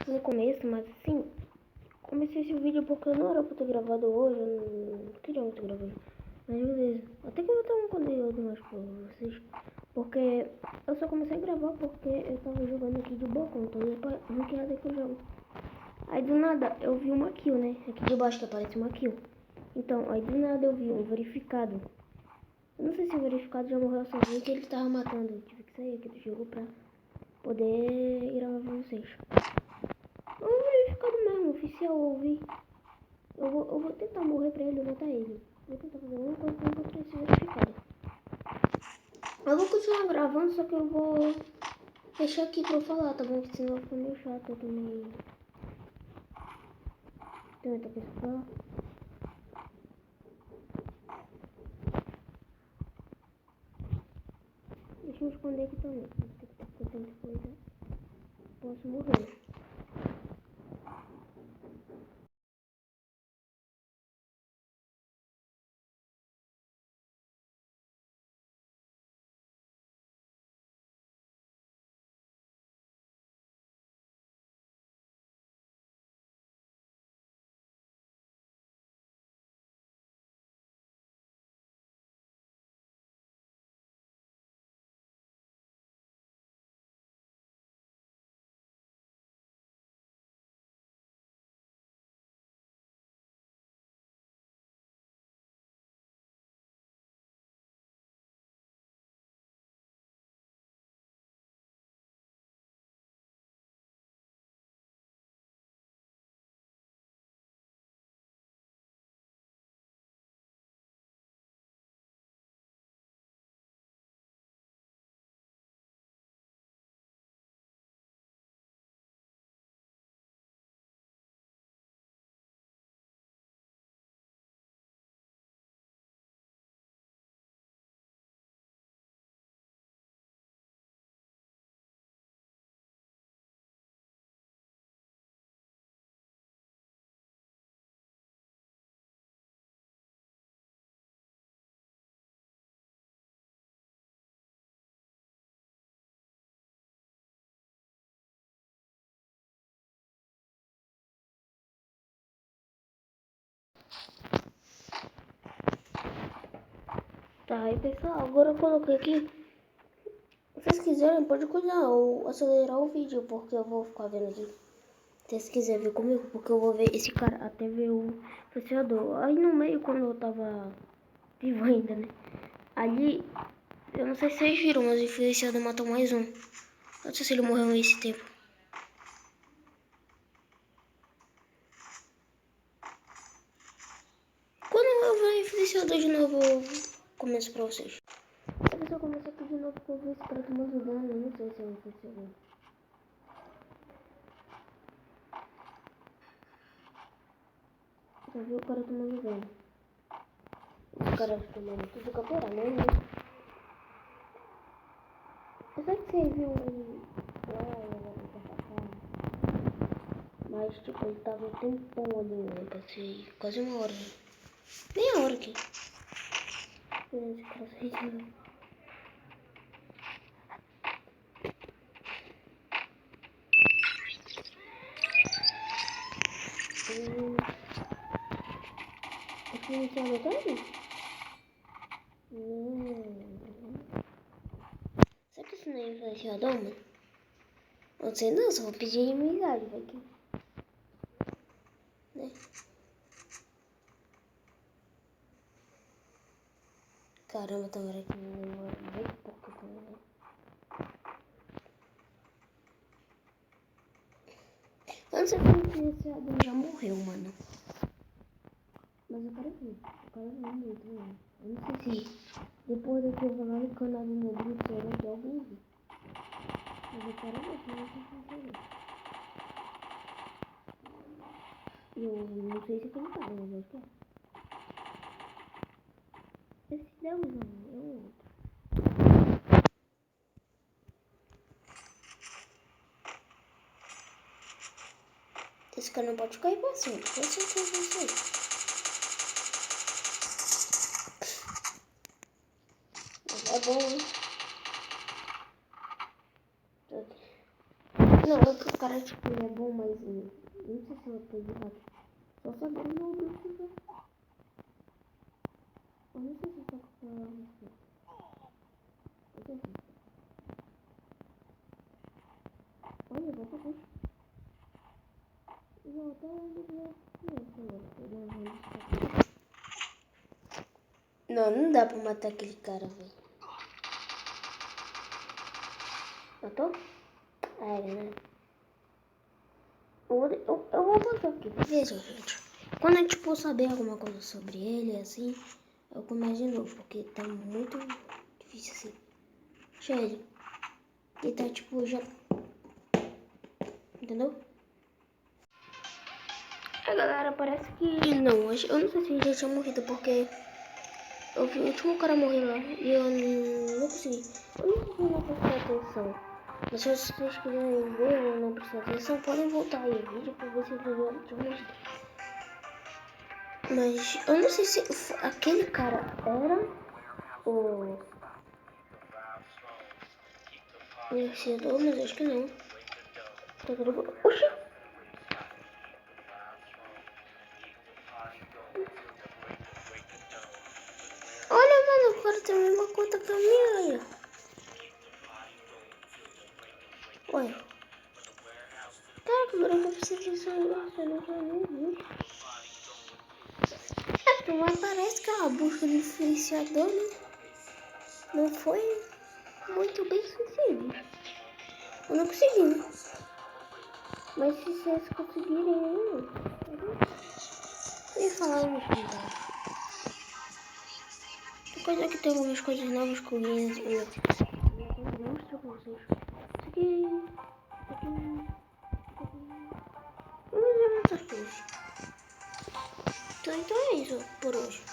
no começo, mas assim, comecei esse vídeo porque não era pra ter gravado hoje, eu não queria muito gravar. Mas beleza, até que eu vou ter um conteúdo mais pra vocês. Porque eu só comecei a gravar porque eu tava jogando aqui de boa conta, ranqueada que eu jogo. Aí do nada eu vi uma kill, né? Aqui de baixo que aparece uma kill. Então, aí do nada eu vi um verificado. Eu não sei se o verificado já morreu sozinho, que ele tava matando. Eu tive que sair aqui do jogo pra poder gravar pra vocês. É um verificado mesmo, oficial, eu vi. Eu vou tentar morrer pra ele e matar ele. Vou tentar fazer alguma coisa pra encontrar esse verificado. Eu vou continuar gravando, só que eu vou deixar aqui pra eu falar, tá bom? Porque senão vai ficar meio chato, eu também... Tem muita coisa pra falar. Deixa eu esconder aqui também, porque tem tanta coisa. Posso morrer. Tá, aí pessoal, agora eu coloquei aqui. Se vocês quiserem, pode cuidar ou acelerar o vídeo, porque eu vou ficar vendo aqui. Se vocês quiserem ver comigo, porque eu vou ver esse cara até ver o influenciador. Aí no meio, quando eu tava vivo ainda, né? Ali, eu não sei se vocês viram, mas o influenciador matou mais um. Eu não sei se ele morreu nesse tempo. Quando eu ver o influenciador de novo, eu começo pra vocês. Se a pessoa começa aqui de novo, porque eu vi esse cara tomando dano, eu não sei se é o influenciador. Já viu o cara tomando dano. Esse cara tomando tudo capoeira, né? Eu sei que vocês viram ele lá, mas tipo, ele tava um tempão ali, eu passei quase uma hora. Meia hora aqui. Esse cara saiu. Aqui não tinha metade? Será que isso não é influenciador, mano? Não sei não, só vou pedir inimizade, vai aqui. Né? Caramba, tá agora aqui não demora bem pouco também, né? Eu não sei se o influenciador já morreu, mano. Mas eu quero ver. Eu quero ver muito, mano. Eu não sei se depois daqui eu vou lá no canal do meu grupo, será que alguém viu. Mas eu quero ver se não consegue. Eu não sei se tem cara, mas eu acho que é. Esse Deus não, é o outro. Esse cara não pode ficar aí pra cima, com certeza é isso aí. É bom, hein? Não, o cara tipo ele é bom, mas não sei se eu tô errado. Só saber o meu bicho, né? Eu não sei se eu tô com olha, vai pra frente. Não, não dá pra matar aquele cara, velho. Matou? É, né? Eu vou botar aqui. Veja, gente. Quando a gente for saber alguma coisa sobre ele, assim, eu começo de novo, porque tá muito difícil assim. Deixa ele. Ele tá tipo já. Entendeu? É, galera, parece que não. Eu não sei se ele já tinha morrido, porque eu vi o último cara morrer lá e eu não consegui. Eu não consegui não prestar atenção. Mas se vocês quiserem ver ou não prestar atenção, podem voltar aí o vídeo pra ver se ele já tinha morrido. Mas eu não sei se aquele cara era o vencedor, mas acho que não. Oxi! Olha, mano, o cara tem a mesma conta que a minha, olha. Olha. Caraca, agora eu preciso disso, eu não já nem vi. É, mas parece que é uma busca de influenciador, né? Não foi muito bem sucedido. Eu não consegui, né? Mas se vocês conseguirem, eu ia falar umas coisas. Coisa que tem algumas coisas novas com linhas. Eu vou mostrar pra vocês. Isso aqui. Vamos ver muitas coisas. Então é isso por hoje.